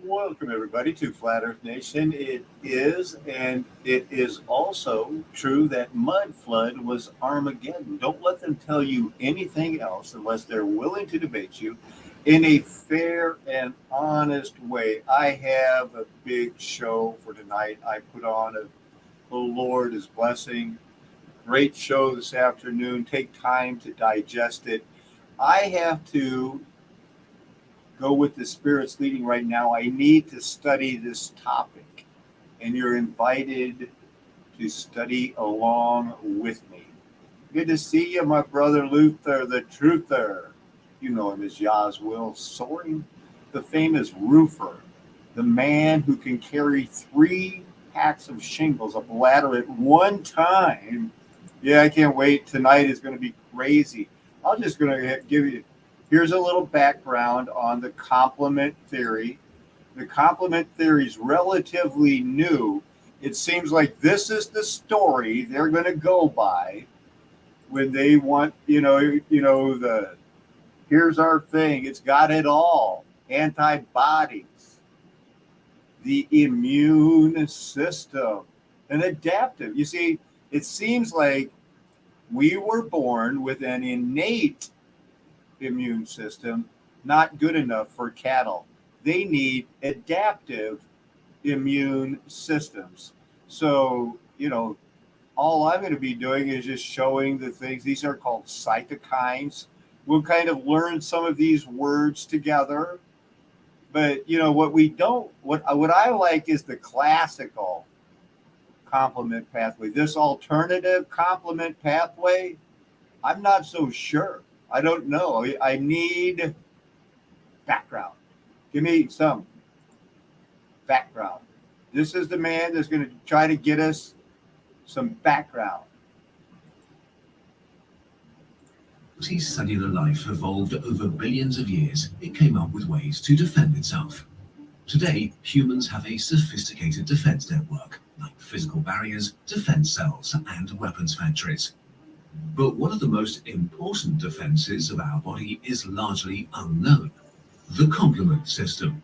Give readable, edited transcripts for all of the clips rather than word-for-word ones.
Welcome, everybody, to Flat Earth Nation. It is, and it is also true that mud flood was Armageddon. Don't let them tell you anything else unless they're willing to debate you in a fair and honest way. I have a big show for tonight. I put on the Lord is blessing. Great show this afternoon. Take time to digest it. I have to go with the Spirit's leading right now. I need to study this topic, and you're invited to study along with me. Good to see you, my brother Luther, the truther. You know him as Yaz Will Soaring, the famous roofer, the man who can carry 3 packs of shingles up a ladder at one time. Yeah, I can't wait. Tonight is going to be crazy. I'm just going to give you. Here's a little background on the complement theory. The complement theory is relatively new. It seems like this is the story they're going to go by when they want, the here's our thing. It's got it all. Antibodies, the immune system, and adaptive. You see, it seems like we were born with an innate immune system, not good enough for cattle. They need adaptive immune systems. So, all I'm going to be doing is just showing the things. These are called cytokines. We'll kind of learn some of these words together. But, what I like is the classical complement pathway. This alternative complement pathway, I'm not so sure. I don't know. I need background. Give me some background. This is the man that's going to try to get us some background. Cellular life evolved over billions of years. It came up with ways to defend itself. Today, humans have a sophisticated defense network, like physical barriers, defense cells, and weapons factories. But one of the most important defenses of our body is largely unknown: the complement system.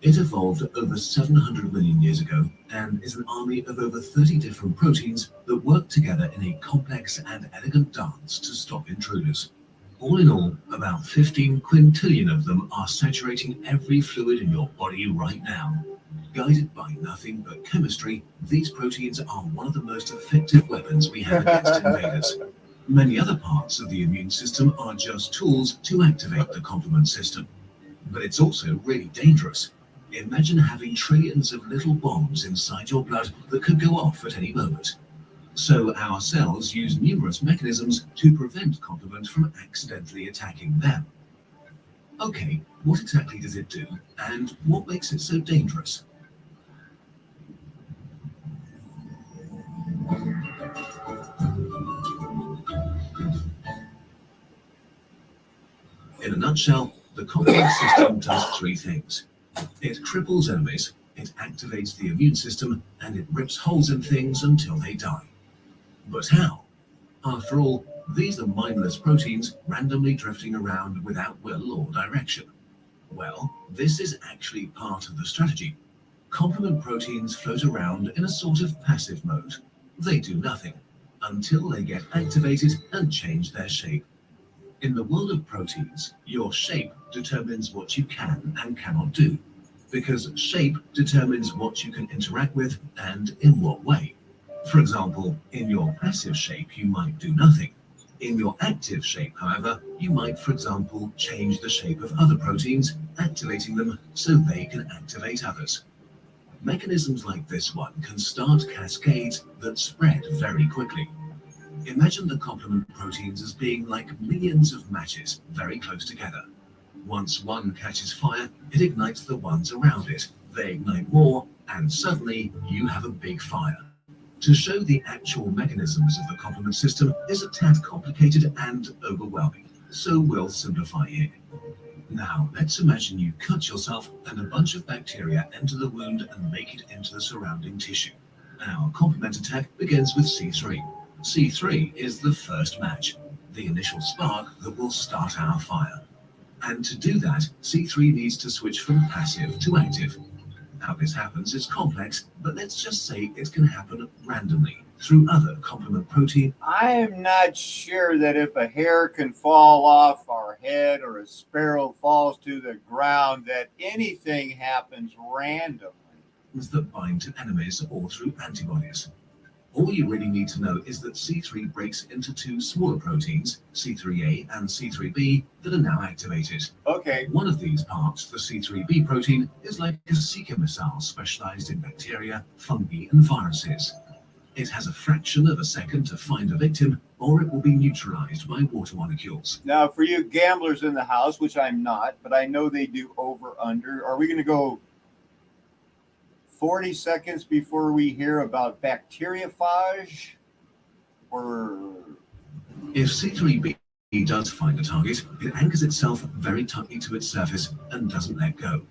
It evolved over 700 million years ago and is an army of over 30 different proteins that work together in a complex and elegant dance to stop intruders. All in all, about 15 quintillion of them are saturating every fluid in your body right now. Guided by nothing but chemistry, these proteins are one of the most effective weapons we have against invaders. Many other parts of the immune system are just tools to activate the complement system. But it's also really dangerous. Imagine having trillions of little bombs inside your blood that could go off at any moment. So our cells use numerous mechanisms to prevent complement from accidentally attacking them. Okay, what exactly does it do, and what makes it so dangerous? In a nutshell, the complement system does 3 things. It cripples enemies, it activates the immune system, and it rips holes in things until they die. But how? After all, these are mindless proteins randomly drifting around without will or direction. Well, this is actually part of the strategy. Complement proteins float around in a sort of passive mode. They do nothing until they get activated and change their shape. In the world of proteins, your shape determines what you can and cannot do, because shape determines what you can interact with and in what way. For example, in your passive shape, you might do nothing. In your active shape, however, you might, for example, change the shape of other proteins, activating them so they can activate others. Mechanisms like this one can start cascades that spread very quickly. Imagine the complement proteins as being like millions of matches very close together. Once one catches fire, it ignites the ones around it. They ignite more, and suddenly you have a big fire. To show the actual mechanisms of the complement system is a tad complicated and overwhelming, so we'll simplify here. Now, let's imagine you cut yourself and a bunch of bacteria enter the wound and make it into the surrounding tissue. Our complement attack begins with C3. C3 is the first match, the initial spark that will start our fire. And to do that, C3 needs to switch from passive to active. How this happens is complex, but let's just say it can happen randomly through other complement protein. I am not sure that if a hair can fall off our head or a sparrow falls to the ground, that anything happens randomly. That bind to enemies or through antibodies. All you really need to know is that C3 breaks into two smaller proteins, C3a and C3b, that are now activated. Okay. One of these parts, the C3b protein, is like a seeker missile specialized in bacteria, fungi, and viruses. It has a fraction of a second to find a victim, or it will be neutralized by water molecules. Now, for you gamblers in the house, which I'm not, but I know they do over-under, are we going to go 40 seconds before we hear about bacteriophage? Or if C3b does find a target, it anchors itself very tightly to its surface and doesn't let go.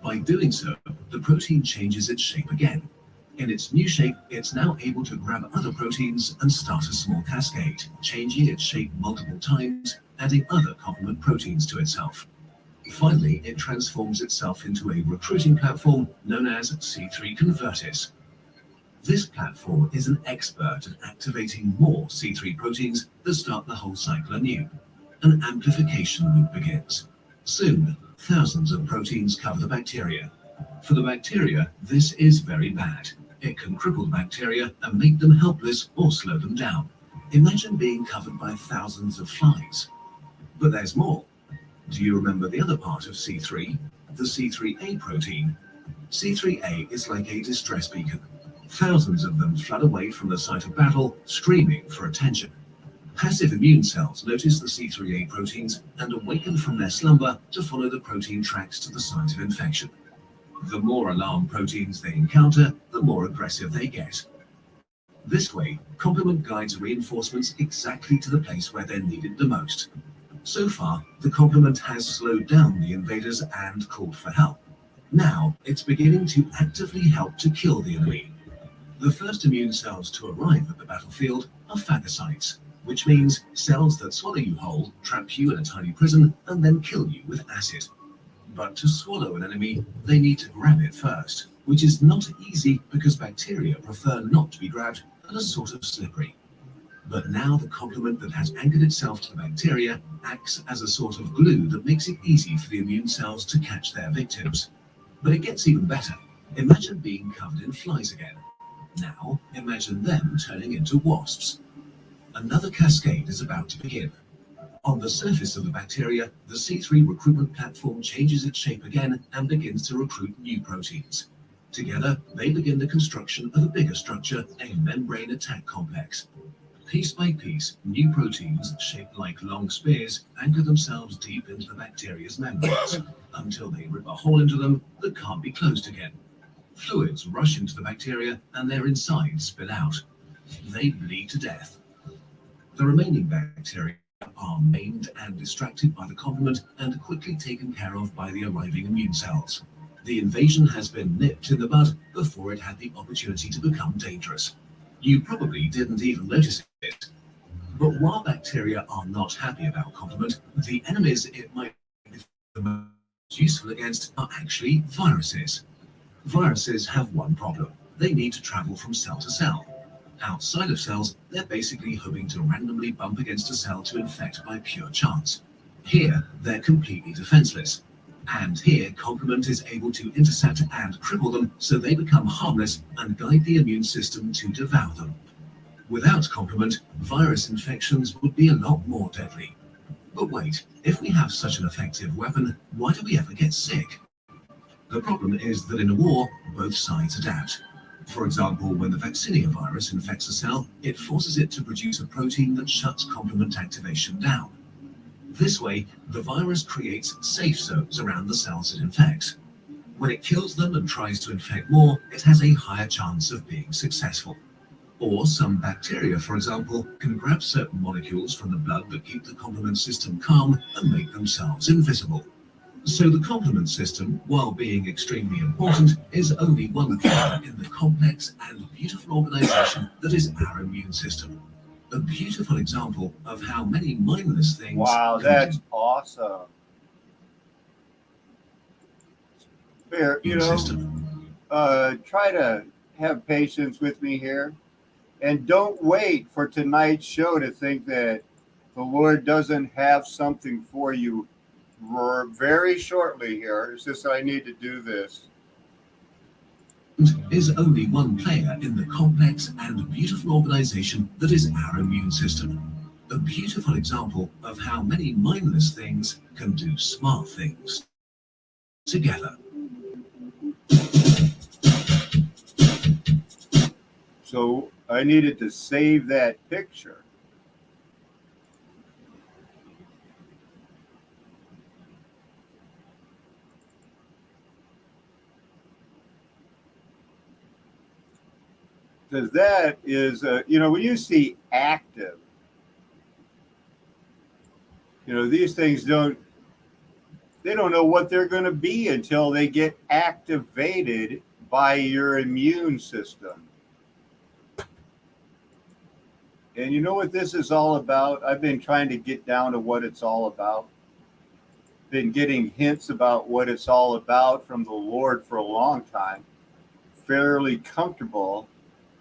By doing so, the protein changes its shape again. In its new shape, it's now able to grab other proteins and start a small cascade, changing its shape multiple times, adding other complement proteins to itself. Finally, it transforms itself into a recruiting platform known as C3 Convertis. This platform is an expert at activating more C3 proteins that start the whole cycle anew. An amplification loop begins. Soon, thousands of proteins cover the bacteria. For the bacteria, this is very bad. It can cripple bacteria and make them helpless or slow them down. Imagine being covered by thousands of flies. But there's more. Do you remember the other part of C3? The C3a protein. C3a is like a distress beacon. Thousands of them flood away from the site of battle, screaming for attention. Passive immune cells notice the C3a proteins and awaken from their slumber to follow the protein tracks to the site of infection. The more alarm proteins they encounter, the more aggressive they get. This way, complement guides reinforcements exactly to the place where they're needed the most. So far, the complement has slowed down the invaders and called for help. Now, it's beginning to actively help to kill the enemy. The first immune cells to arrive at the battlefield are phagocytes, which means cells that swallow you whole, trap you in a tiny prison, and then kill you with acid. But to swallow an enemy, they need to grab it first, which is not easy because bacteria prefer not to be grabbed and are sort of slippery. But now the complement that has anchored itself to the bacteria acts as a sort of glue that makes it easy for the immune cells to catch their victims. But it gets even better. Imagine being covered in flies again. Now, imagine them turning into wasps. Another cascade is about to begin. On the surface of the bacteria, the C3 recruitment platform changes its shape again and begins to recruit new proteins. Together, they begin the construction of a bigger structure, a membrane attack complex. Piece by piece, new proteins, shaped like long spears, anchor themselves deep into the bacteria's membranes, until they rip a hole into them that can't be closed again. Fluids rush into the bacteria and their insides spill out. They bleed to death. The remaining bacteria are maimed and distracted by the complement and quickly taken care of by the arriving immune cells. The invasion has been nipped in the bud before it had the opportunity to become dangerous. You probably didn't even notice it. But while bacteria are not happy about complement, the enemies it might be the most useful against are actually viruses. Viruses have one problem. They need to travel from cell to cell. Outside of cells, they're basically hoping to randomly bump against a cell to infect by pure chance. Here, they're completely defenseless. And here, complement is able to intercept and cripple them so they become harmless and guide the immune system to devour them. Without complement, virus infections would be a lot more deadly. But wait, if we have such an effective weapon, why do we ever get sick? The problem is that in a war, both sides adapt. For example, when the vaccinia virus infects a cell, it forces it to produce a protein that shuts complement activation down. This way, the virus creates safe zones around the cells it infects. When it kills them and tries to infect more, it has a higher chance of being successful. Or some bacteria, for example, can grab certain molecules from the blood that keep the complement system calm and make themselves invisible. So the complement system, while being extremely important, is only one part in the complex and beautiful organization that is our immune system. A beautiful example of how many mindless things. Wow, that's awesome. Here, immune system. try to have patience with me here. And don't wait for tonight's show to think that the Lord doesn't have something for you very shortly here. It's just I need to do this. Is only one player in the complex and beautiful organization that is our immune system. A beautiful example of how many mindless things can do smart things together. So I needed to save that picture. Because that is, when you see active, these things they don't know what they're going to be until they get activated by your immune system. And you know what this is all about? I've been trying to get down to what it's all about. Been getting hints about what it's all about from the Lord for a long time. Fairly comfortable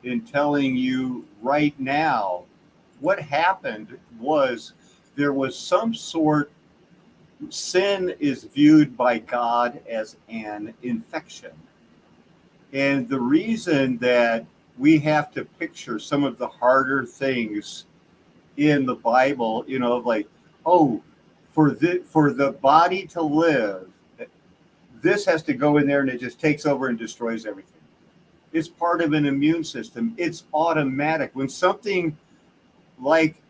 in telling you right now what happened was there was some sort sin is viewed by God as an infection. And the reason that we have to picture some of the harder things in the Bible, like, oh, for the body to live, this has to go in there and it just takes over and destroys everything. It's part of an immune system. It's automatic. When something like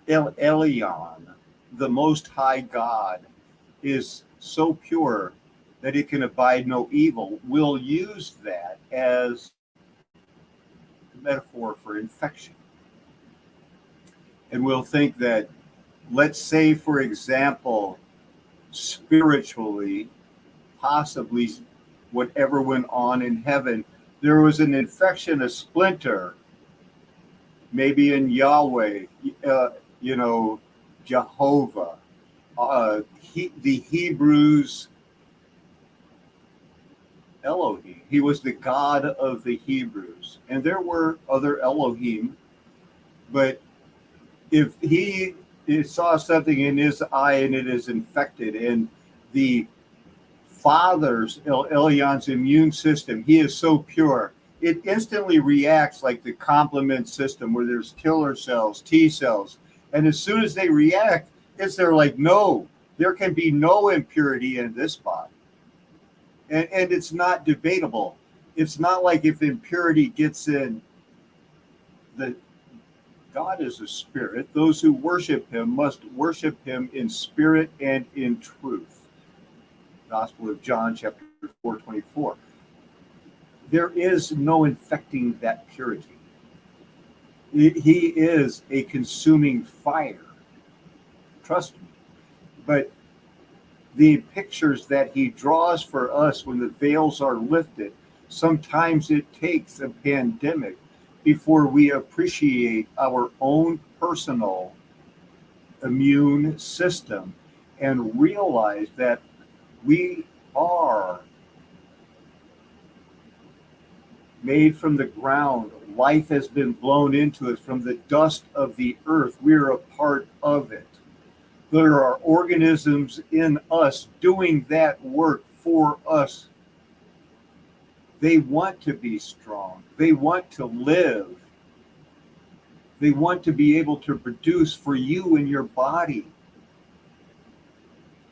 El Elyon, the Most High God, is so pure that it can abide no evil, we'll use that as a metaphor for infection. And we'll think that, let's say, for example, spiritually, possibly whatever went on in heaven, there was an infection, a splinter, maybe in Yahweh, Jehovah, the Hebrews, Elohim. He was the God of the Hebrews. And there were other Elohim, but if he saw something in his eye and it is infected, and the Father's, Elyon's immune system, he is so pure, it instantly reacts like the complement system where there's killer cells, T cells. And as soon as they react, they're like, no, there can be no impurity in this body. And it's not debatable. It's not like if impurity gets in, God is a spirit. Those who worship him must worship him in spirit and in truth. Gospel of John, chapter 4:24. There is no infecting that purity. He is a consuming fire. Trust me. But the pictures that he draws for us when the veils are lifted, sometimes it takes a pandemic before we appreciate our own personal immune system and realize that we are made from the ground. Life has been blown into us from the dust of the earth. We're a part of it. There are organisms in us doing that work for us. They want to be strong. They want to live. They want to be able to produce for you and your body.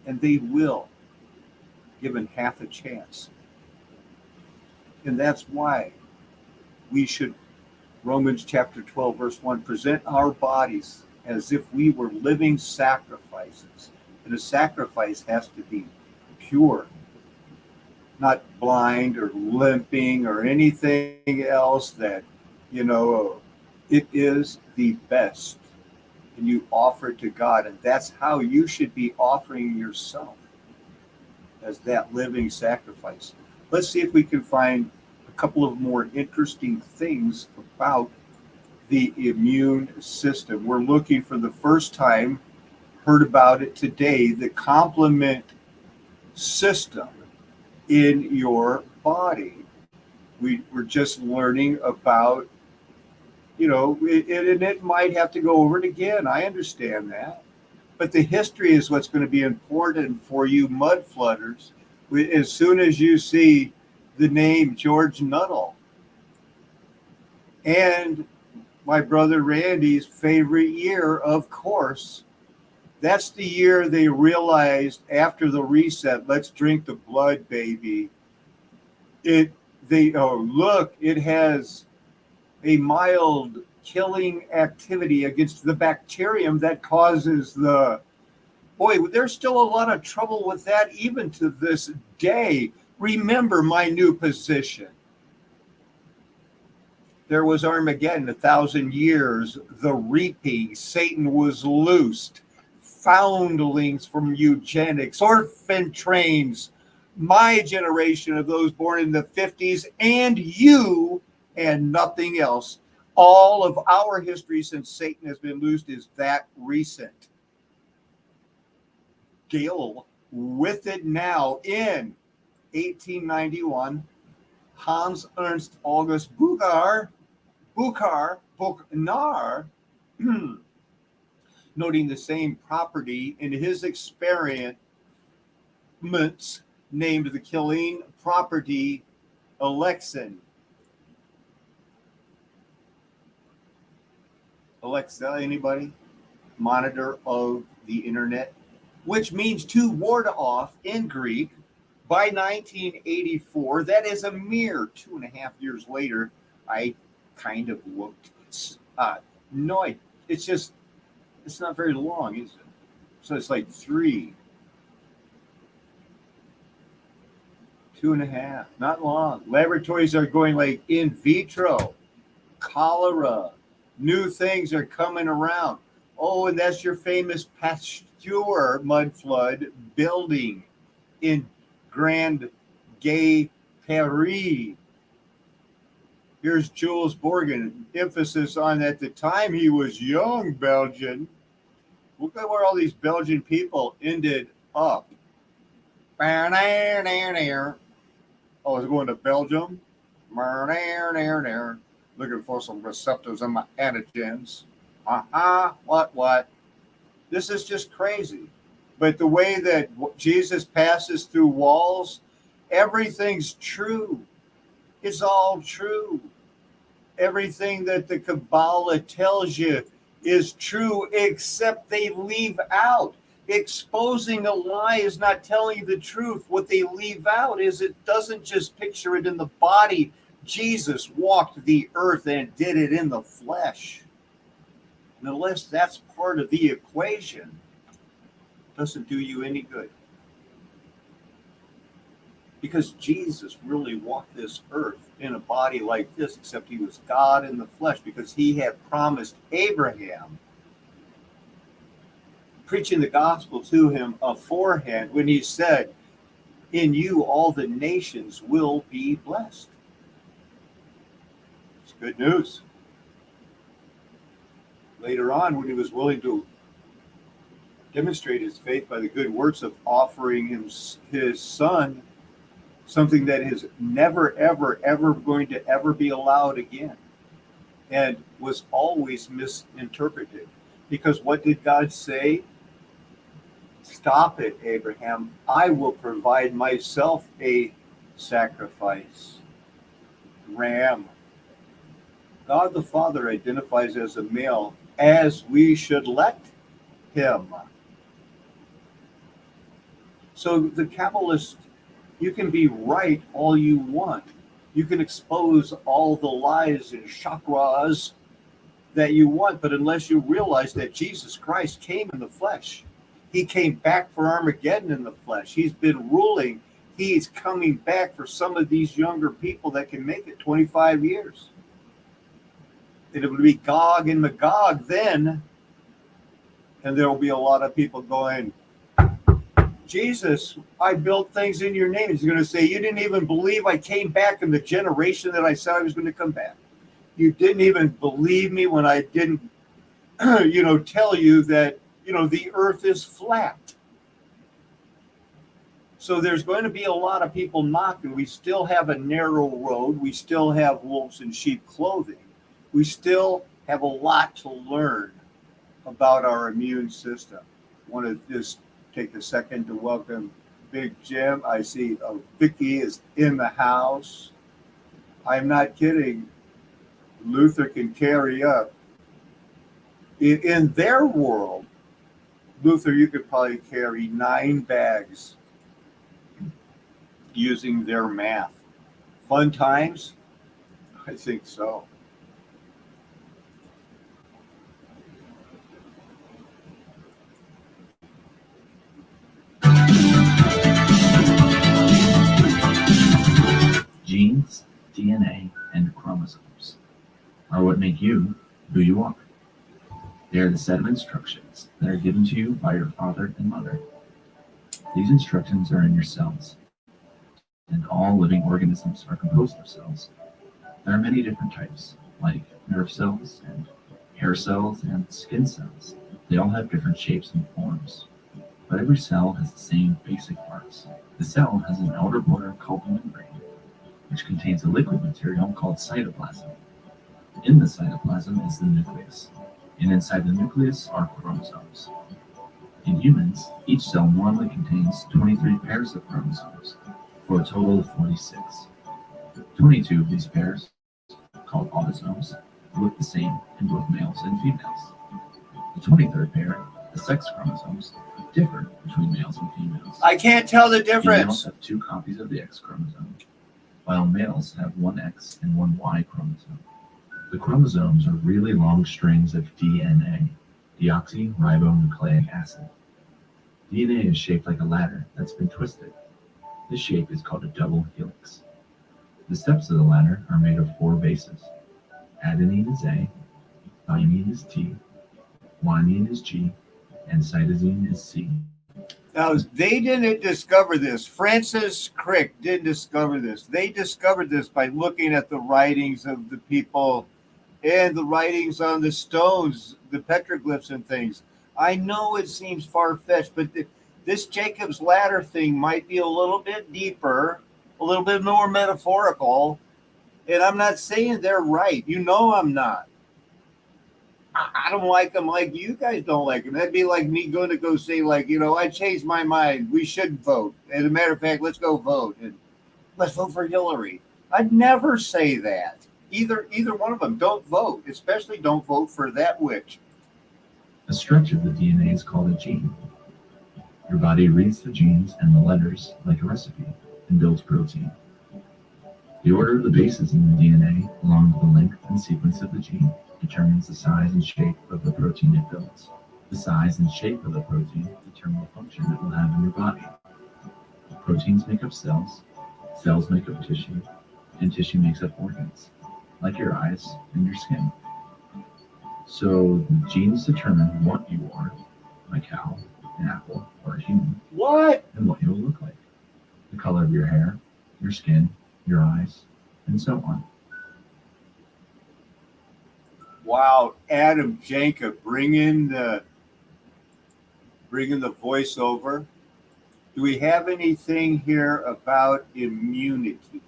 And they will, given half a chance. And that's why we should, Romans chapter 12, verse 1, present our bodies as if we were living sacrifices. And a sacrifice has to be pure, not blind or limping or anything else that, it is the best. And you offer it to God. And that's how you should be offering yourself, as that living sacrifice. Let's see if we can find a couple of more interesting things about the immune system. We're looking for the first time, heard about it today, the complement system. in your body. We're just learning about, and it might have to go over it again. I understand that. But the history is what's going to be important for you mud flooders. As soon as you see the name George Nuttall and my brother Randy's favorite year, of course, that's the year they realized after the reset, let's drink the blood, baby. Look, it has a mild killing activity against the bacterium that causes the boy. There's still a lot of trouble with that even to this day. Remember my new position. There was Armageddon, 1,000 years, the reaping, Satan was loosed, foundlings from eugenics, orphan trains, my generation of those born in the 50s, and you, and nothing else. All of our history since Satan has been loosed is that recent. Deal with it now. In 1891, Hans Ernst August Buchar, noting the same property in his experiments, named the killing property Alexin. Alexa, anybody? Monitor of the internet, which means to ward off in Greek. By 1984, that is a mere 2.5 years later, I kind of looked. No, it's not very long, is it? So it's like 2.5, not long. Laboratories are going like in vitro, cholera, new things are coming around. Oh, and that's your famous Pasteur mud flood building in Grand Gay Paris. Here's Jules Borgen, emphasis on at the time he was young Belgian. Look at where all these Belgian people ended up. Oh, I was going to Belgium. Looking for some receptors in my antigens. What? This is just crazy. But the way that Jesus passes through walls, everything's true. It's all true. Everything that the Kabbalah tells you is true, except they leave out. Exposing a lie is not telling you the truth. What they leave out is it doesn't just picture it in the body. Jesus walked the earth and did it in the flesh. And unless that's part of the equation, it doesn't do you any good. Because Jesus really walked this earth in a body like this, except he was God in the flesh, because he had promised Abraham, preaching the gospel to him aforehand, when he said, in you all the nations will be blessed. It's good news. Later on, when he was willing to demonstrate his faith by the good works of offering him his son, something that is never, ever, ever going to ever be allowed again, and was always misinterpreted. Because what did God say? Stop it, Abraham. I will provide myself a sacrifice. Ram. God the Father identifies as a male, as we should let him. So the Kabbalist, you can be right all you want. You can expose all the lies and chakras that you want, but unless you realize that Jesus Christ came in the flesh, he came back for Armageddon in the flesh. He's been ruling. He's coming back for some of these younger people that can make it 25 years. And it would be Gog and Magog then, and there will be a lot of people going, Jesus, I built things in your name. He's going to say, you didn't even believe I came back in the generation that I said I was going to come back. You didn't even believe me when I didn't, tell you that, the earth is flat. So there's going to be a lot of people knocking. We still have a narrow road. We still have wolves in sheep clothing. We still have a lot to learn about our immune system. I want to just take a second to welcome Big Jim. I see Vicky is in the house. I'm not kidding. Luther can carry up. In their world, Luther, you could probably carry 9 bags using their math. Fun times? I think so. Genes, DNA, and chromosomes are what make you who you are. They are the set of instructions that are given to you by your father and mother. These instructions are in your cells, and all living organisms are composed of cells. There are many different types, like nerve cells and hair cells and skin cells. They all have different shapes and forms, but every cell has the same basic parts. The cell has an outer border called the membrane, which contains a liquid material called cytoplasm. In the cytoplasm is the nucleus, and inside the nucleus are chromosomes. In humans, each cell normally contains 23 pairs of chromosomes, for a total of 46. 22 of these pairs, called autosomes, look the same in both males and females. The 23rd pair, the sex chromosomes, differ between males and females. I can't tell the Females difference. have 2 copies of the X chromosome, while males have 1 X and 1 Y chromosome. The chromosomes are really long strings of DNA, deoxyribonucleic acid. DNA is shaped like a ladder that's been twisted. This shape is called a double helix. The steps of the ladder are made of 4 bases. Adenine is A, thymine is T, guanine is G, and cytosine is C. Now, they didn't discover this. Francis Crick didn't discover this. They discovered this by looking at the writings of the people and the writings on the stones, the petroglyphs and things. I know it seems far-fetched, but this Jacob's ladder thing might be a little bit deeper, a little bit more metaphorical, and I'm not saying they're right. You know I'm not. I don't like them like you guys don't like them. That'd be like me going to go say, like, I changed my mind. We should vote. As a matter of fact, let's go vote. And let's vote for Hillary. I'd never say that. Either one of them. Don't vote. Especially don't vote for that witch. A stretch of the DNA is called a gene. Your body reads the genes and the letters like a recipe and builds protein. The order of the bases in the DNA, along with the length and sequence of the gene, determines the size and shape of the protein it builds. The size and shape of the protein determine the function it will have in your body. Proteins make up cells, cells make up tissue, and tissue makes up organs, like your eyes and your skin. So the genes determine what you are, a cow, an apple, or a human, What? and what you will look like. The color of your hair, your skin, your eyes, and so on. Wow, Adam Jacob, bring in the voiceover. Do we have anything here about immunity?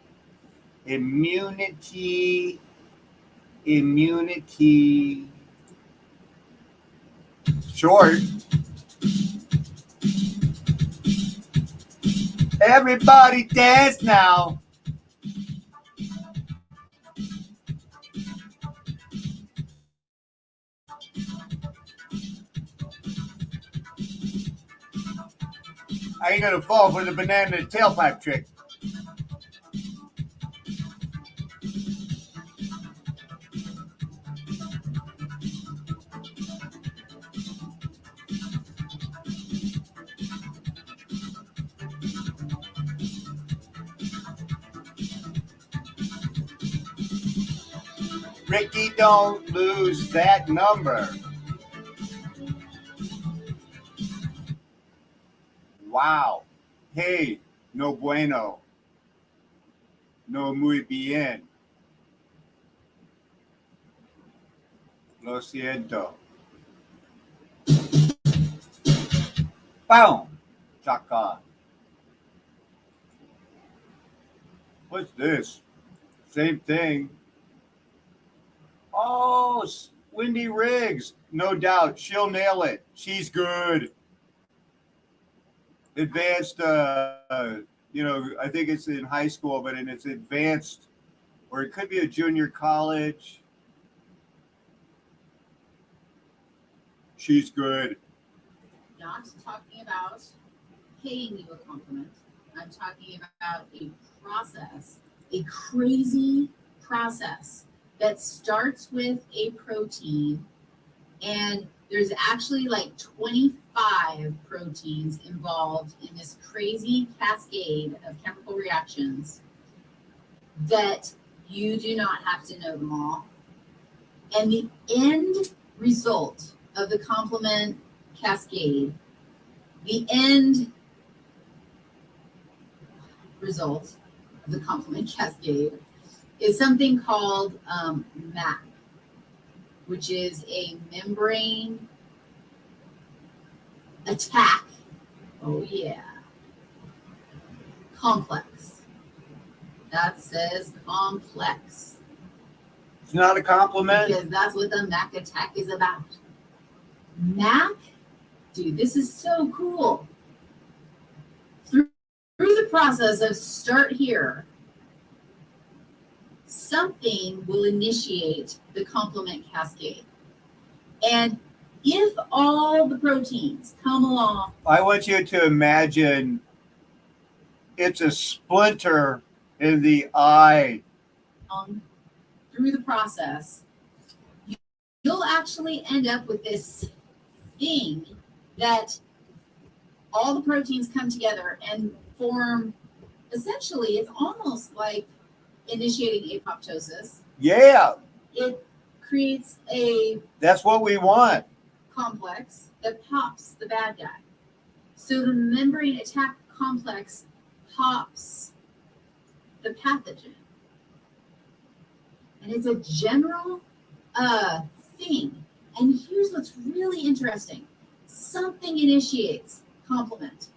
Immunity. Short. Everybody dance now. I ain't gonna fall for the banana tailpipe trick. Ricky, don't lose that number. Wow. Hey, no bueno. No muy bien. Lo siento. Boom. Chaka. What's this? Same thing. Oh, Wendy Riggs. No doubt. She'll nail it. She's good. Advanced, I think it's in high school, but it's advanced, or it could be a junior college. She's good. Not talking about paying you a compliment. I'm talking about a process, a crazy process that starts with a protein, and there's actually like 25 proteins involved in this crazy cascade of chemical reactions that you do not have to know them all. And the end result of the complement cascade, the end result of the complement cascade is something called MAC, which is a membrane attack. Oh yeah. Complex. That says complex. It's not a compliment. Because that's what the MAC attack is about. MAC, dude, this is so cool. Through the process of start here, something will initiate the complement cascade. And if all the proteins come along, I want you to imagine it's a splinter in the eye. Through the process, you'll actually end up with this thing that all the proteins come together and form, essentially, it's almost like initiating apoptosis. Yeah, It creates a that's what we want. complex that pops the bad guy. So the membrane attack complex pops the pathogen. And it's a general thing. And here's what's really interesting. Something initiates complement.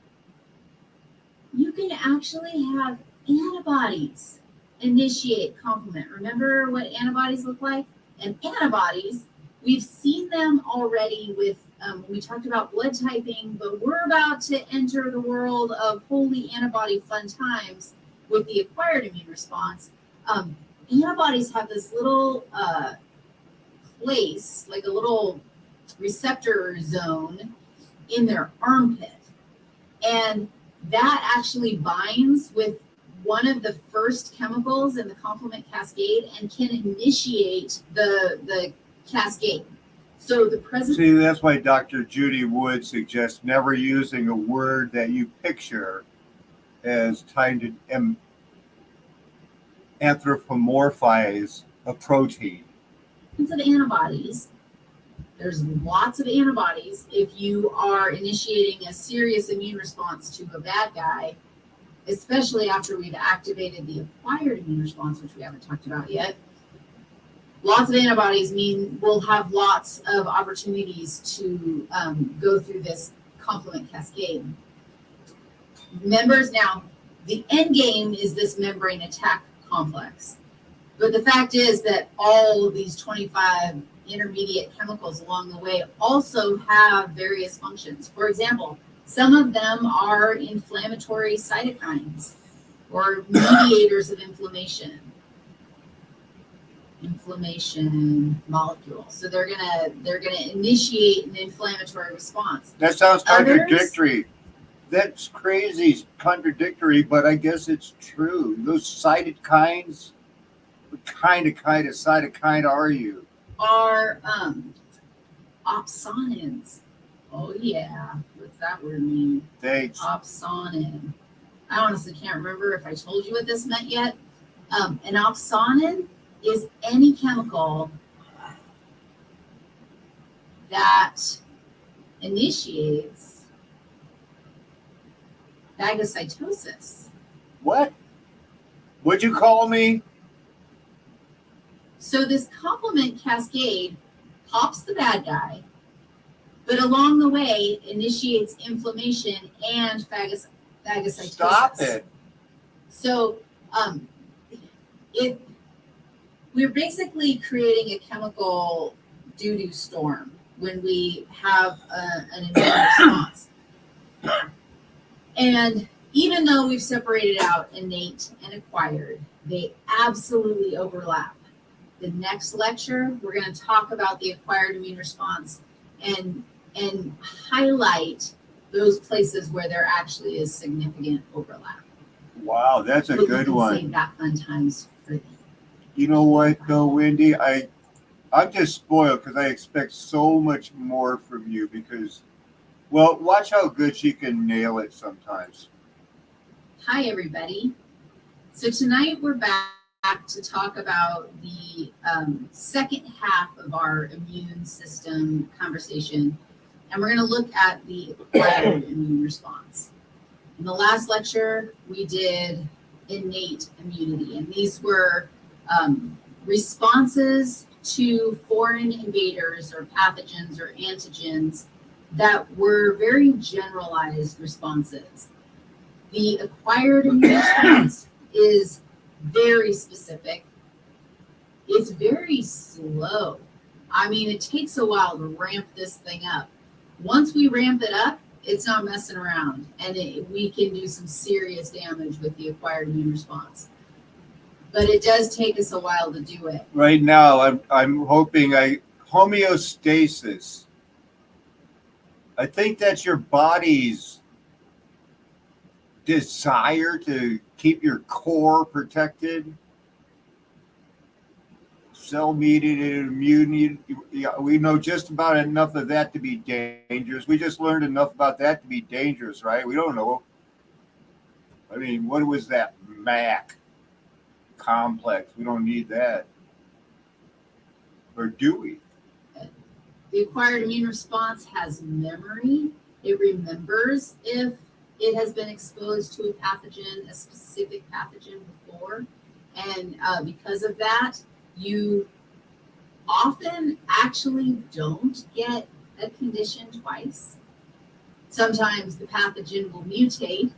You can actually have antibodies initiate complement. Remember what antibodies look like? And antibodies, we've seen them already with, we talked about blood typing, but we're about to enter the world of holy antibody fun times with the acquired immune response. Antibodies have this little place, like a little receptor zone in their armpit. And that actually binds with one of the first chemicals in the complement cascade and can initiate the cascade. So the present. See, that's why Dr. Judy Wood suggests never using a word that you picture as trying to anthropomorphize a protein. Of antibodies. There's lots of antibodies if you are initiating a serious immune response to a bad guy, especially after we've activated the acquired immune response, which we haven't talked about yet. Lots of antibodies mean we'll have lots of opportunities to go through this complement cascade. Members, now, the end game is this membrane attack complex. But the fact is that all of these 25 intermediate chemicals along the way also have various functions. For example, some of them are inflammatory cytokines or mediators of inflammation molecules. So they're gonna initiate an inflammatory response. That sounds contradictory. That's crazy contradictory, but I guess it's true. Those cytokines, what kind of cytokine are you? Are opsonins. Oh yeah, what's that word mean? Thanks. Opsonin. I honestly can't remember if I told you what this meant yet. An opsonin is any chemical that initiates phagocytosis. What? What'd you call me? So this complement cascade pops the bad guy, but along the way initiates inflammation and phagocytosis. Stop it. So we're basically creating a chemical doo-doo storm when we have an immune response. And even though we've separated out innate and acquired, they absolutely overlap. The next lecture, we're going to talk about the acquired immune response and highlight those places where there actually is significant overlap. Wow, that's a But we good can one. Save that fun times for them. You know what, though, Wendy? I'm just spoiled because I expect so much more from you because, well, watch how good she can nail it sometimes. Hi, everybody. So tonight we're back to talk about the second half of our immune system conversation, and we're going to look at the acquired immune response. In the last lecture, we did innate immunity, and these were responses to foreign invaders or pathogens or antigens that were very generalized responses. The acquired immune response is very specific. It's very slow. I mean, it takes a while to ramp this thing up. Once we ramp it up, it's not messing around, and we can do some serious damage with the acquired immune response. But it does take us a while to do it. Right now, I'm hoping homeostasis. I think that's your body's desire to keep your core protected. Cell-mediated immunity. We know just about enough of that to be dangerous. We just learned enough about that to be dangerous, right? We don't know. I mean, what was that MAC complex? We don't need that. Or do we? The acquired immune response has memory. It remembers if it has been exposed to a pathogen, a specific pathogen before. And because of that, you often actually don't get a condition twice. Sometimes the pathogen will mutate,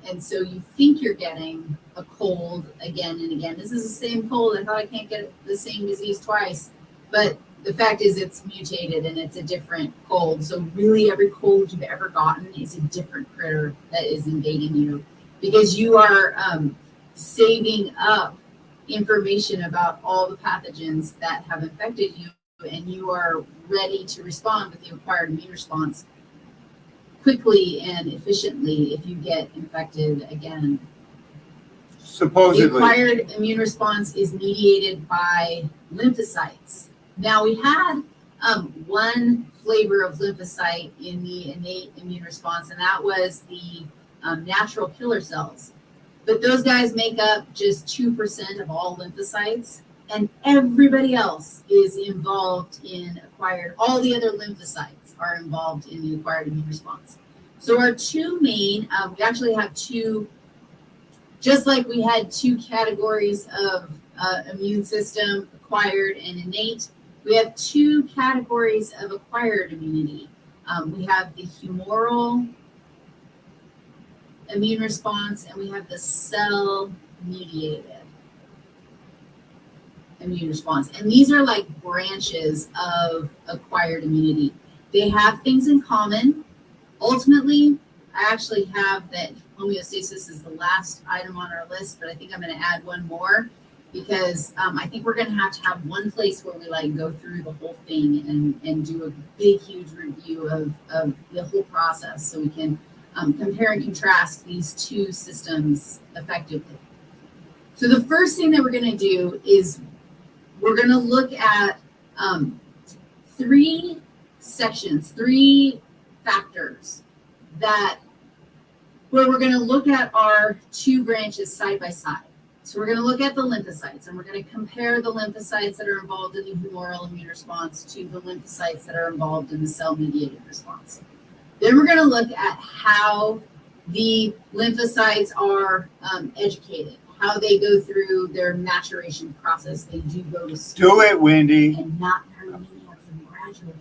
and so you think you're getting a cold again and again. This is the same cold. I thought I can't get the same disease twice. But the fact is it's mutated and it's a different cold. So really every cold you've ever gotten is a different critter that is invading you because you are saving up information about all the pathogens that have infected you, and you are ready to respond with the acquired immune response quickly and efficiently if you get infected again. Supposedly. The acquired immune response is mediated by lymphocytes. Now, we had one flavor of lymphocyte in the innate immune response, and that was the natural killer cells. But those guys make up just 2% of all lymphocytes, and everybody else is involved in acquired, all the other lymphocytes are involved in the acquired immune response. So our two main, we actually have two, just like we had two categories of immune system, acquired and innate, we have two categories of acquired immunity. We have the humoral immune response, and we have the cell-mediated immune response. And these are like branches of acquired immunity. They have things in common. Ultimately, I actually have that homeostasis is the last item on our list, but I think I'm going to add one more because I think we're going to have one place where we like go through the whole thing and do a big, huge review of the whole process so we can compare and contrast these two systems effectively. So the first thing that we're going to do is we're going to look at three sections, three factors where we're going to look at our two branches side by side. So we're going to look at the lymphocytes, and we're going to compare the lymphocytes that are involved in the humoral immune response to the lymphocytes that are involved in the cell-mediated response. Then we're going to look at how the lymphocytes are educated, how they go through their maturation process. They do go to school. Do it, Wendy. And not very many of them graduate.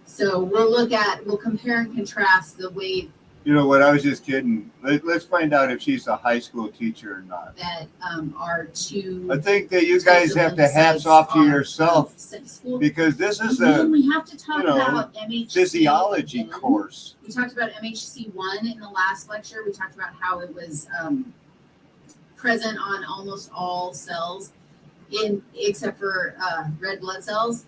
So we'll compare and contrast the way You know what? I was just kidding. Let's find out if she's a high school teacher or not. that are two. I think that you types guys of have to hats lymphocytes off to on, yourself school. because this is And then a we have to talk you know, about MHC physiology again. course. We talked about MHC1 in the last lecture. We talked about how it was present on almost all cells, except for red blood cells.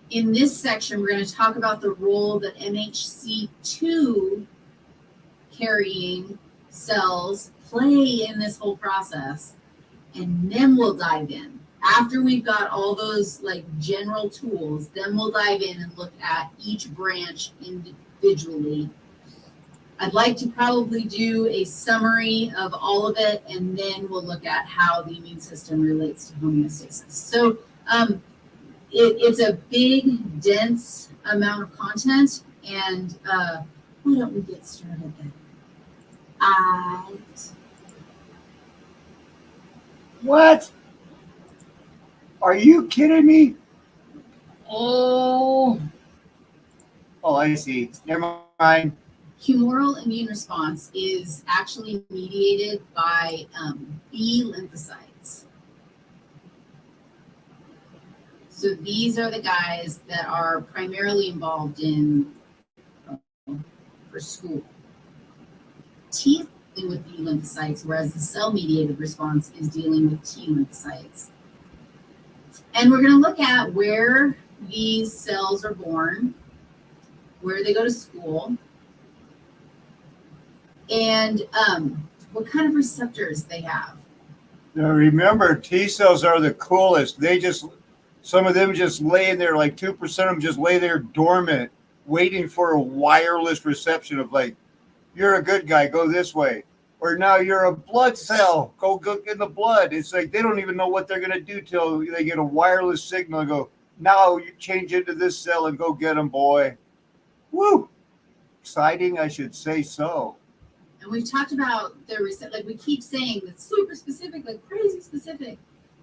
In this section, we're going to talk about the role that MHC2 carrying cells play in this whole process, and then we'll dive in. After we've got all those like general tools, then we'll dive in and look at each branch individually. I'd like to probably do a summary of all of it, and then we'll look at how the immune system relates to homeostasis. So it's a big, dense amount of content, and why don't we get started then? What? Are you kidding me? Oh, I see. Never mind. Humoral immune response is actually mediated by B lymphocytes. So these are the guys that are primarily involved in for school. T dealing with B lymphocytes, whereas the cell-mediated response is dealing with T lymphocytes. And we're going to look at where these cells are born, where they go to school, and what kind of receptors they have. Now remember, T cells are the coolest. Some of them just lay in there, like 2% of them just lay there dormant, waiting for a wireless reception of like, you're a good guy, go this way. Or now you're a blood cell, go in the blood. It's like they don't even know what they're going to do till they get a wireless signal and go, now you change into this cell and go get them, boy. Woo! Exciting, I should say so. And we've talked about the receptor, like we keep saying that's super specific, like crazy specific.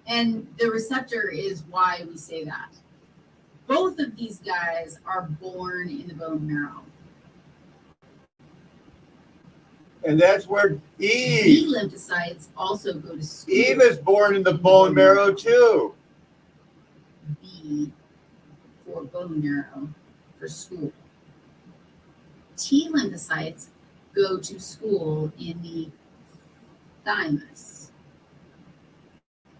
And the receptor is why we say that. Both of these guys are born in the bone marrow. And that's where B Eve lymphocytes also go to school. is born in the bone marrow too. B for bone marrow for school. T lymphocytes go to school in the thymus.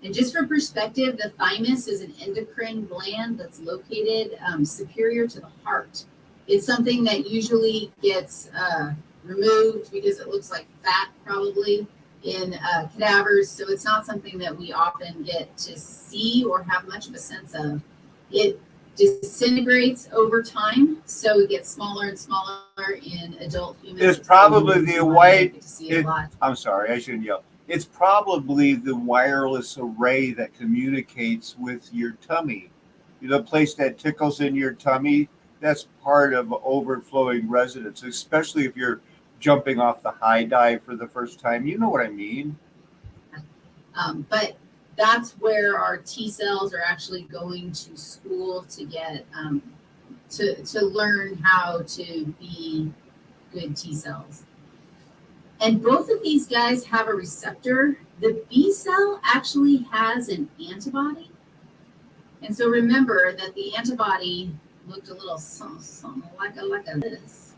And just for perspective, the thymus is an endocrine gland that's located superior to the heart. It's something that usually gets removed because it looks like fat probably in cadavers. So it's not something that we often get to see or have much of a sense of. It disintegrates over time, so it gets smaller and smaller in adult humans. It's probably the white. I'm sorry, I shouldn't yell. It's probably the wireless array that communicates with your tummy. The place that tickles in your tummy, that's part of overflowing resonance, especially if you're jumping off the high dive for the first time. You know what I mean? But that's where our T cells are actually going to school to get to learn how to be good T cells. And both of these guys have a receptor. The B cell actually has an antibody. And so remember that the antibody looked a little something like this.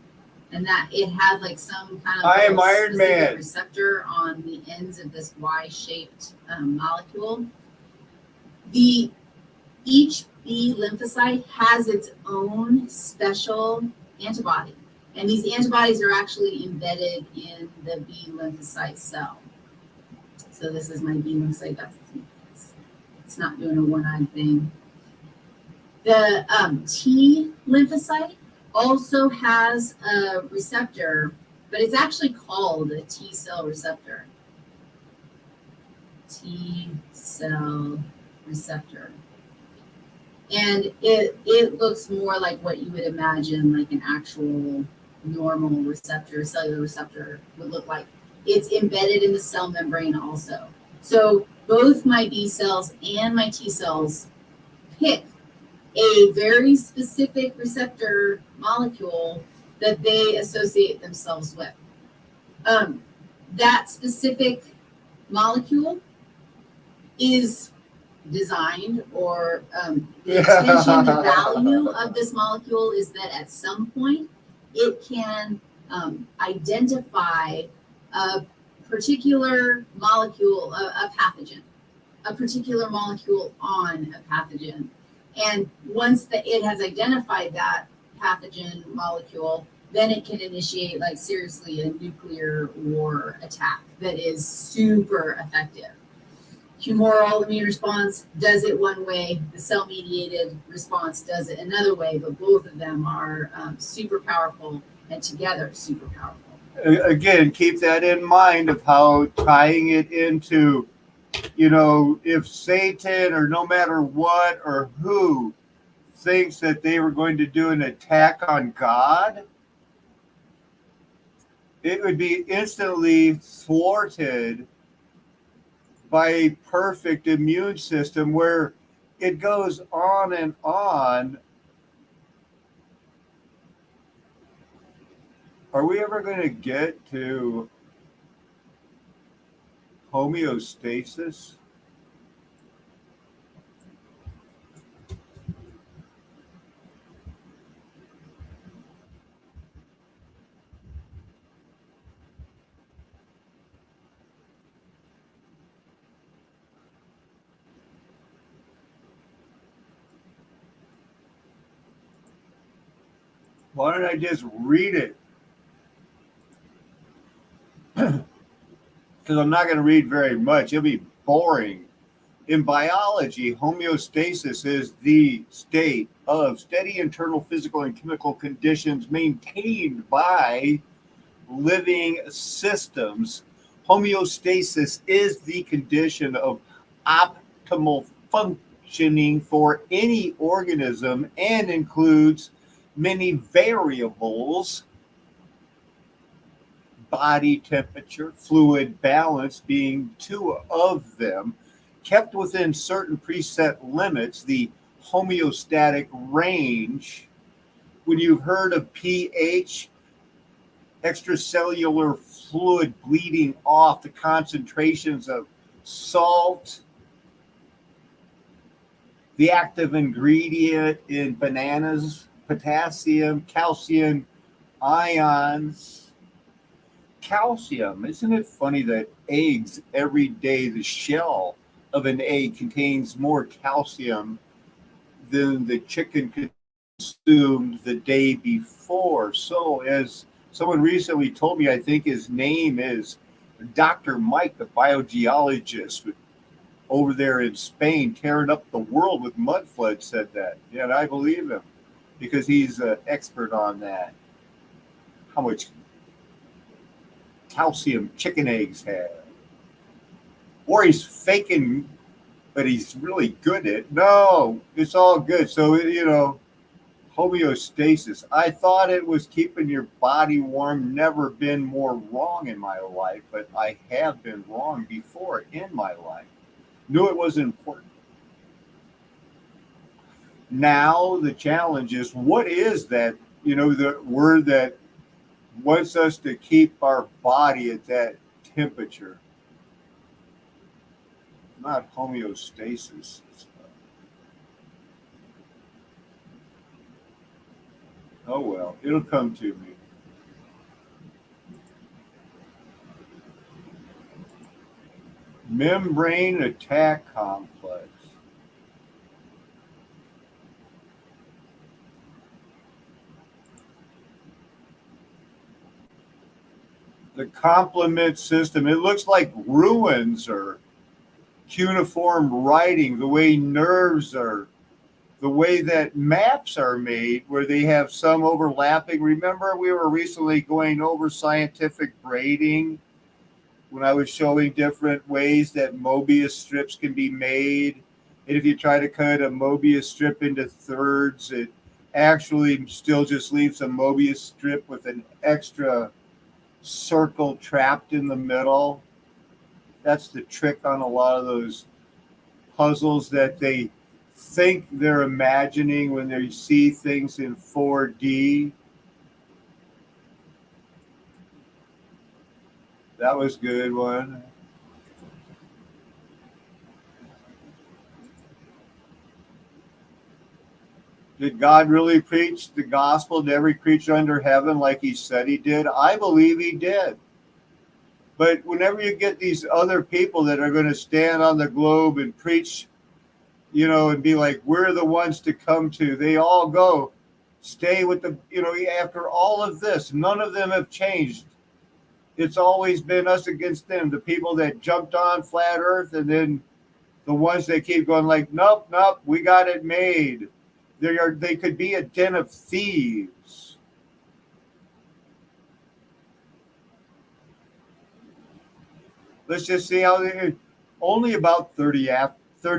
And that it had like some kind of I am Iron Man receptor on the ends of this Y-shaped molecule. Each B lymphocyte has its own special antibody. And these antibodies are actually embedded in the B lymphocyte cell. So this is my B lymphocyte. It's not doing a one-eyed thing. The T lymphocyte also has a receptor, but it's actually called a T cell receptor. T cell receptor. And it looks more like what you would imagine like an actual normal receptor, cellular receptor would look like. It's embedded in the cell membrane also. So both my B cells and my T cells pick a very specific receptor molecule that they associate themselves with. That specific molecule is designed, or the intention, the value of this molecule is that at some point it can identify a particular molecule, a pathogen, a particular molecule on a pathogen. And once it has identified that pathogen molecule, then it can initiate, like, seriously, a nuclear war attack that is super effective. Humoral immune response does it one way, the cell-mediated response does it another way, but both of them are super powerful, and together super powerful. Again, keep that in mind of how tying it into, if Satan or no matter what or who thinks that they were going to do an attack on God, it would be instantly thwarted by a perfect immune system where it goes on and on. Are we ever going to get to homeostasis? Why don't I just read it? Because I'm not going to read very much. It'll be boring. In biology, homeostasis is the state of steady internal physical and chemical conditions maintained by living systems. Homeostasis is the condition of optimal functioning for any organism and includes many variables, body temperature, fluid balance being two of them, kept within certain preset limits, the homeostatic range. When you've heard of pH, extracellular fluid bleeding off, the concentrations of salt, the active ingredient in bananas, potassium, calcium ions. Calcium, isn't it funny that eggs every day, the shell of an egg contains more calcium than the chicken consumed the day before? So, as someone recently told me, I think his name is Dr. Mike, the biogeologist over there in Spain, tearing up the world with mud floods, said that. Yeah, and I believe him because he's an expert on that. How much calcium chicken eggs have. Or he's faking, but he's really good at it. No, it's all good. So, homeostasis. I thought it was keeping your body warm. Never been more wrong in my life, but I have been wrong before in my life. Knew it was important. Now the challenge is, what is that, the word that wants us to keep our body at that temperature? Not homeostasis. Oh well, it'll come to me. Membrane attack complex. The complement system. It looks like ruins or cuneiform writing, the way nerves are, the way that maps are made, where they have some overlapping. Remember, we were recently going over scientific grading when I was showing different ways that Mobius strips can be made. And if you try to cut a Mobius strip into thirds, it actually still just leaves a Mobius strip with an extra circle trapped in the middle. That's the trick on a lot of those puzzles that they think they're imagining when they see things in 4D. That was a good one. Did God really preach the gospel to every creature under heaven like he said he did? I believe he did. But whenever you get these other people that are going to stand on the globe and preach, and be like, we're the ones to come to, they all go, stay with the, after all of this, none of them have changed. It's always been us against them, the people that jumped on flat earth, and then the ones that keep going like, nope, we got it made. They could be a den of thieves. Let's just see how only about 30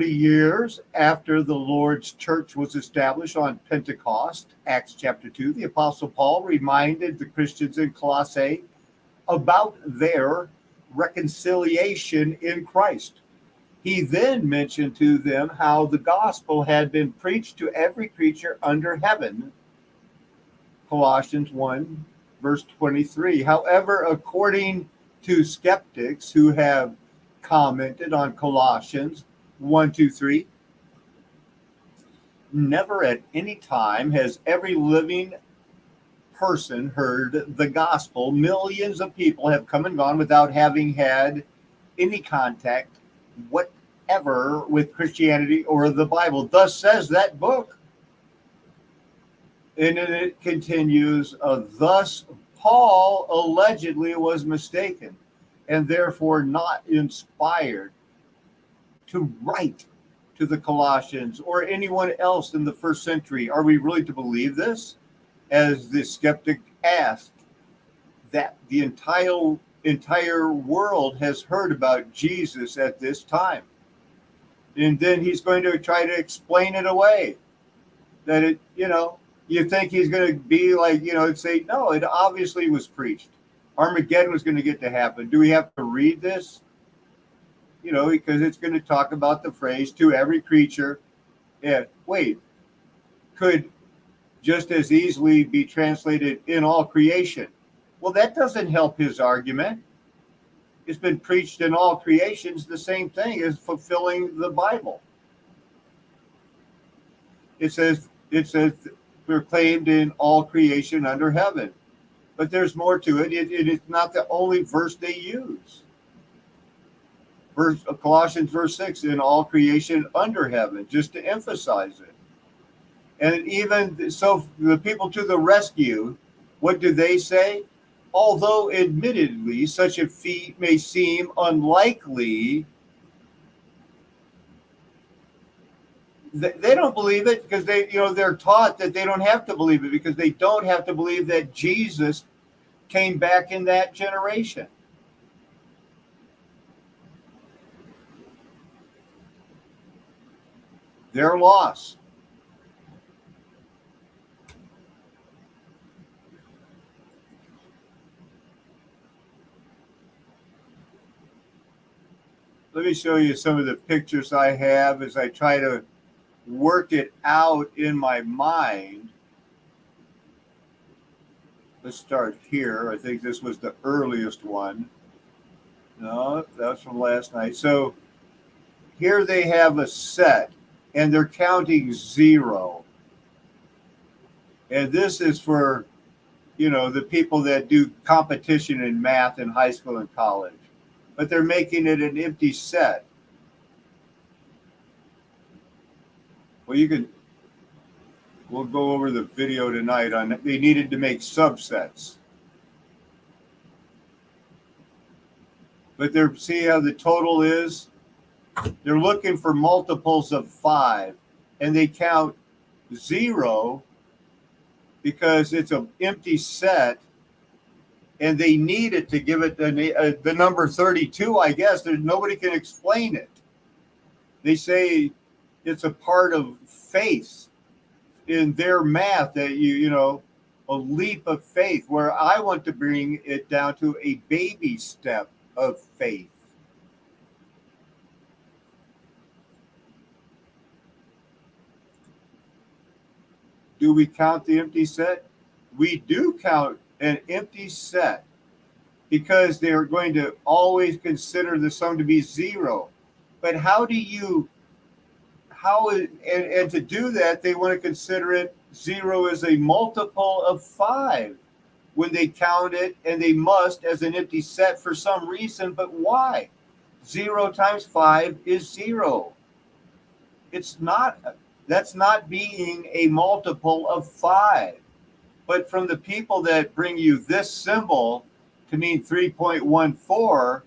years after the Lord's church was established on Pentecost, Acts chapter 2, the Apostle Paul reminded the Christians in Colossae about their reconciliation in Christ. He then mentioned to them how the gospel had been preached to every creature under heaven, Colossians 1, verse 23. However, according to skeptics who have commented on Colossians 1, 2, 3, never at any time has every living person heard the gospel. Millions of people have come and gone without having had any contact whatever with Christianity or the Bible. Thus says that book. And then it continues, thus Paul allegedly was mistaken and therefore not inspired to write to the Colossians or anyone else in the first century. Are we really to believe this? As the skeptic asked, that the entire world has heard about Jesus at this time. And then he's going to try to explain it away. That it, you think he's going to be like, say, no, it obviously was preached. Armageddon was going to get to happen. Do we have to read this? Because it's going to talk about the phrase to every creature. Yeah, wait, could just as easily be translated in all creation. Well, that doesn't help his argument. It's been preached in all creations, the same thing as fulfilling the Bible. It says proclaimed in all creation under heaven. But there's more to it. It's not the only verse they use. Colossians verse 6, in all creation under heaven, just to emphasize it. And even so, the people to the rescue, what do they say? Although admittedly such a feat may seem unlikely, they don't believe it because they're taught that they don't have to believe it because they don't have to believe that Jesus came back in that generation. Their loss. Let me show you some of the pictures I have as I try to work it out in my mind. Let's start here. I think this was the earliest one. No, that's from last night. So here they have a set, and they're counting 0. And this is for, the people that do competition in math in high school and college. But they're making it an empty set. Well, we'll go over the video tonight on they needed to make subsets. But see how the total is? They're looking for multiples of 5, and they count 0 because it's an empty set, and they need it to give it the number 32, I guess. Nobody can explain it. They say it's a part of faith in their math that a leap of faith, where I want to bring it down to a baby step of faith. Do we count the empty set? We do count an empty set. because they're going to always consider the sum to be zero. But and to do that, they want to consider it zero as a multiple of 5 when they count it, and they must as an empty set for some reason. But why? 0 times 5 is 0. It's not, that's not being a multiple of 5. But from the people that bring you this symbol to mean 3.14,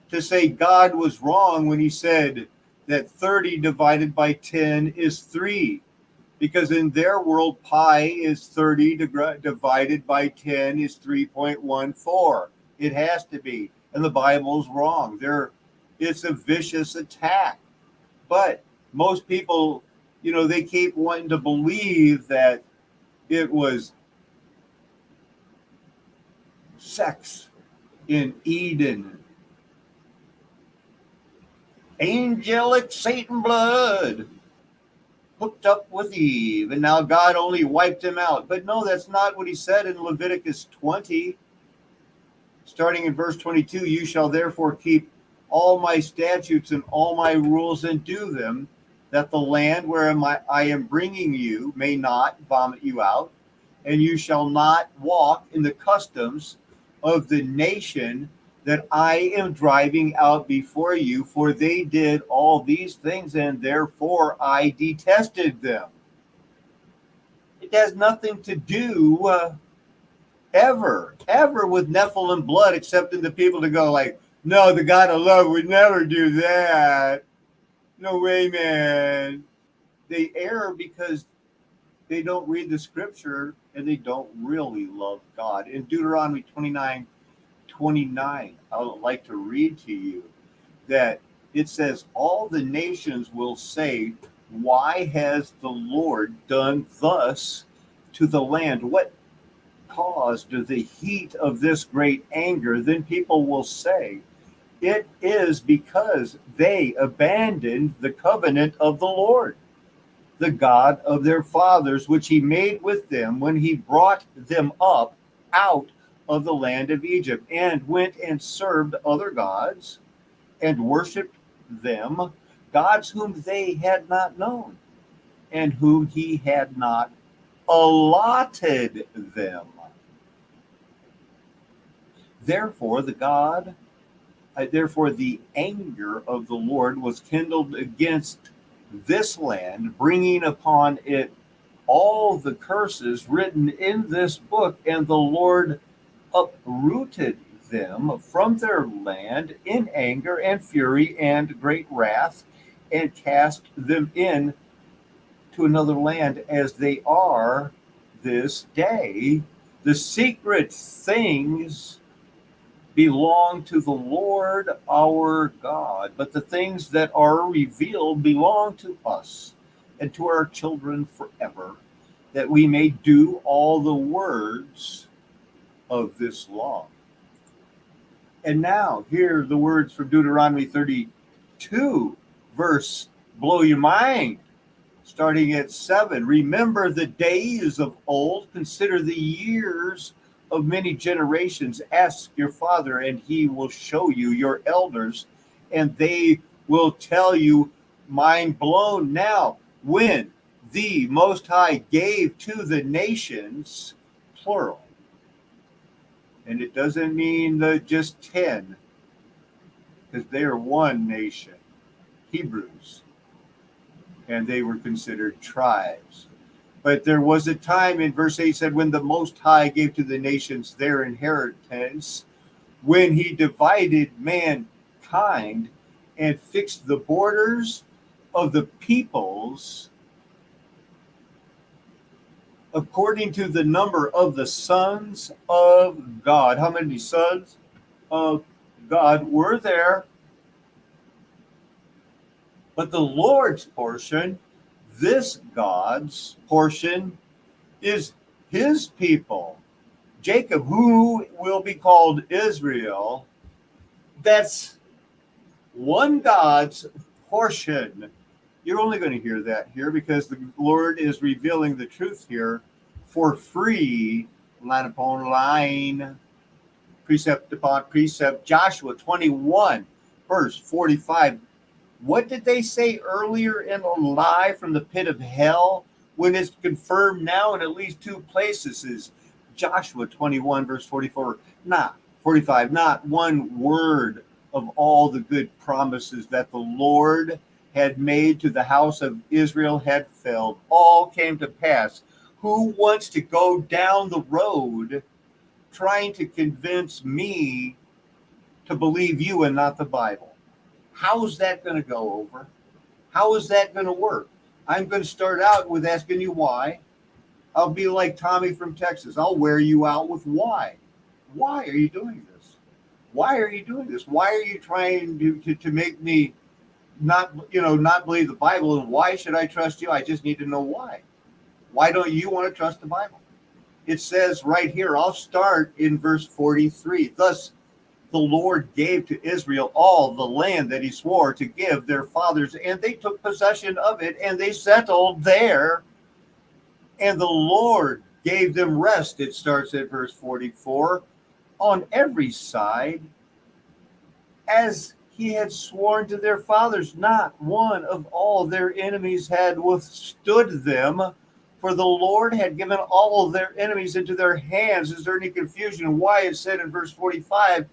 to say God was wrong when he said that 30 divided by 10 is 3. Because in their world, pi is 30 divided by 10 is 3.14. It has to be. And the Bible's wrong. It's a vicious attack. But most people, they keep wanting to believe that it was sex in Eden, angelic Satan blood hooked up with Eve, and now God only wiped him out. But no, that's not what he said in Leviticus 20, starting in verse 22. You shall therefore keep all my statutes and all my rules and do them, that the land where I am bringing you may not vomit you out, and you shall not walk in the customs of the nation that I am driving out before you, for they did all these things, and therefore I detested them. It has nothing to do ever with Nephilim blood, except in the people to go like, no, the God of love would never do that. No way, man. They err because they don't read the scripture and they don't really love God. In Deuteronomy 29, I would like to read to you that it says, all the nations will say, why has the Lord done thus to the land? What caused the heat of this great anger? Then people will say, it is because they abandoned the covenant of the Lord, the God of their fathers, which he made with them when he brought them up out of the land of Egypt, and went and served other gods and worshiped them, gods whom they had not known and whom he had not allotted them. Therefore the anger of the Lord was kindled against this land, bringing upon it all the curses written in this book, and the Lord uprooted them from their land in anger and fury and great wrath, and cast them in to another land as they are this day. The secret things belong to the Lord our God, but the things that are revealed belong to us and to our children forever, that we may do all the words of this law. And now, hear the words from Deuteronomy 32, verse blow your mind, starting at 7. Remember the days of old, consider the years of many generations. Ask your father, and he will show you your elders, and they will tell you. Mind blown now, when the Most High gave to the nations, plural. And it doesn't mean just 10, because they are one nation, Hebrews, and they were considered tribes. But there was a time, in verse 8 said, when the Most High gave to the nations their inheritance, when he divided mankind and fixed the borders of the peoples according to the number of the sons of God. How many sons of God were there? But the Lord's portion, this God's portion, is his people, Jacob, who will be called Israel. That's one God's portion. You're only going to hear that here because the Lord is revealing the truth here for free, line upon line, precept upon precept. Joshua 21, verse 45. What did they say earlier in a lie from the pit of hell? When it's confirmed now in at least two places is Joshua 21, verse 44, not 45, not one word of all the good promises that the Lord had made to the house of Israel had failed. All came to pass. Who wants to go down the road trying to convince me to believe you and not the Bible? How is that going to go over? How is that going to work? I'm going to start out with asking you why. I'll be like Tommy from Texas. I'll wear you out with why. Why are you doing this? Why are you doing this? Why are you trying to make me not believe the Bible? And why should I trust you? I just need to know why. Why don't you want to trust the Bible? It says right here, I'll start in verse 43. Thus the Lord gave to Israel all the land that he swore to give their fathers, and they took possession of it, and they settled there. And the Lord gave them rest. It starts at verse 44, on every side, as he had sworn to their fathers. Not one of all their enemies had withstood them, for the Lord had given all of their enemies into their hands. Is there any confusion why it said in verse 45,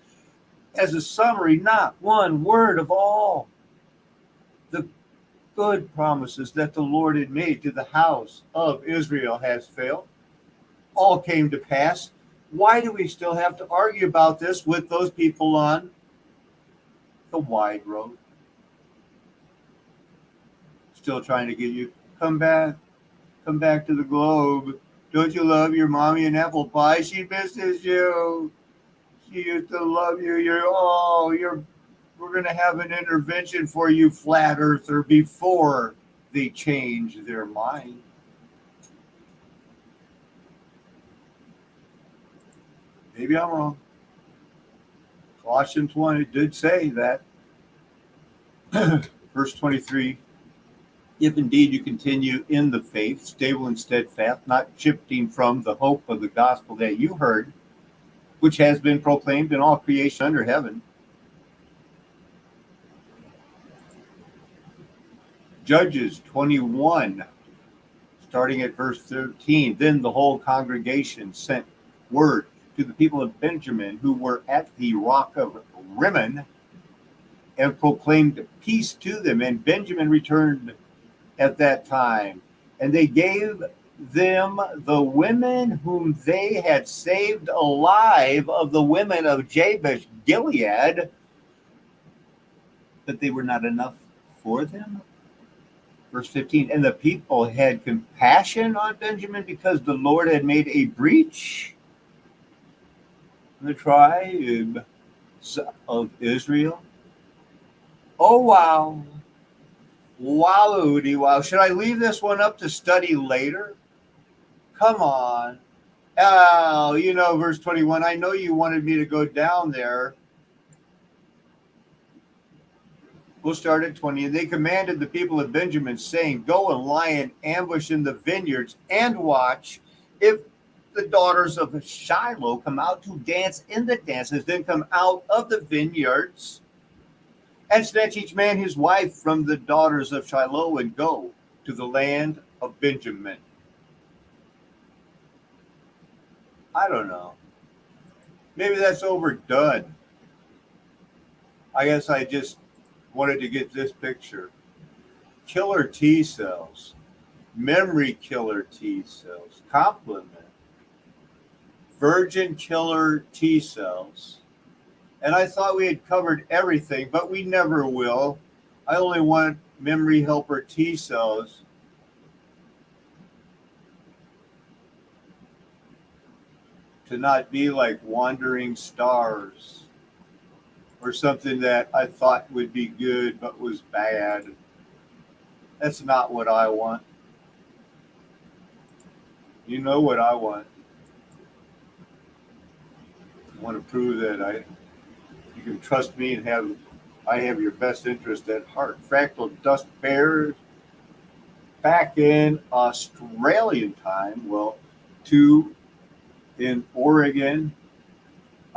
as a summary, not one word of all the good promises that the Lord had made to the house of Israel has failed? All came to pass. Why do we still have to argue about this with those people on the wide road? Still trying to get you, come back to the globe. Don't you love your mommy and apple pie? She misses you. She used to love you. We're going to have an intervention for you, flat earther, before they change their mind. Maybe I'm wrong. Colossians 1, it did say that. Verse 23, if indeed you continue in the faith, stable and steadfast, not shifting from the hope of the gospel that you heard, which has been proclaimed in all creation under heaven. Judges 21, starting at verse 13. Then the whole congregation sent word to the people of Benjamin who were at the rock of Rimmon and proclaimed peace to them. And Benjamin returned at that time, and they gave them the women whom they had saved alive of the women of Jabesh Gilead, but they were not enough for them. Verse 15, and the people had compassion on Benjamin because the Lord had made a breach in the tribe of Israel. Oh, wow. Wowody wow. Should I leave this one up to study later? Come on. Oh, verse 21, I know you wanted me to go down there. We'll start at 20. And they commanded the people of Benjamin, saying, go and lie in ambush in the vineyards and watch. If the daughters of Shiloh come out to dance in the dances, then come out of the vineyards and snatch each man his wife from the daughters of Shiloh and go to the land of Benjamin. I don't know. Maybe that's overdone. I guess I just wanted to get this picture. Killer T cells, memory killer T cells, complement, virgin killer T cells. And I thought we had covered everything, but we never will. I only want memory helper T cells. To not be like wandering stars or something that I thought would be good but was bad. That's not what I want. You know what I want. I want to prove that you can trust me and I have your best interest at heart. Fractal dust bears back in Australian time. Well, 2 in Oregon.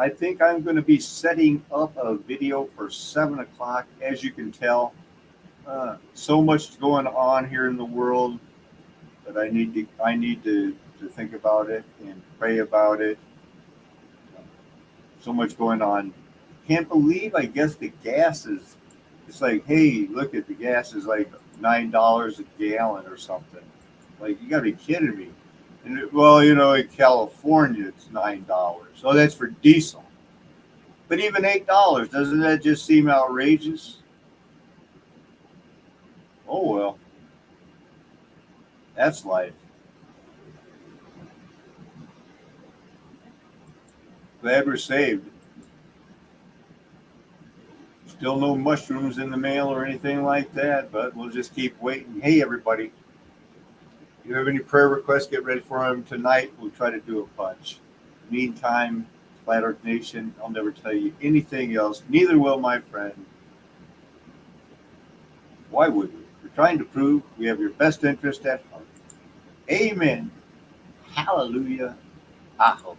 I think I'm going to be setting up a video for 7 o'clock. As you can tell, so much going on here in the world that I need to think about it and pray about it. So much going on. Can't believe, I guess the gas is, it's like, hey, look at the gas is like $9 a gallon or something. Like, you gotta be kidding me. And well, you know, in California it's $9. So that's for diesel. But even $8, doesn't that just seem outrageous? Oh well, that's life. Glad we're saved. Still no mushrooms in the mail or anything like that, but we'll just keep waiting. Hey, everybody, if you have any prayer requests, get ready for them tonight. We'll try to do a bunch. Meantime, Flat Earth Nation, I'll never tell you anything else. Neither will my friend. Why would we? We're trying to prove we have your best interest at heart. Amen. Hallelujah. Aho.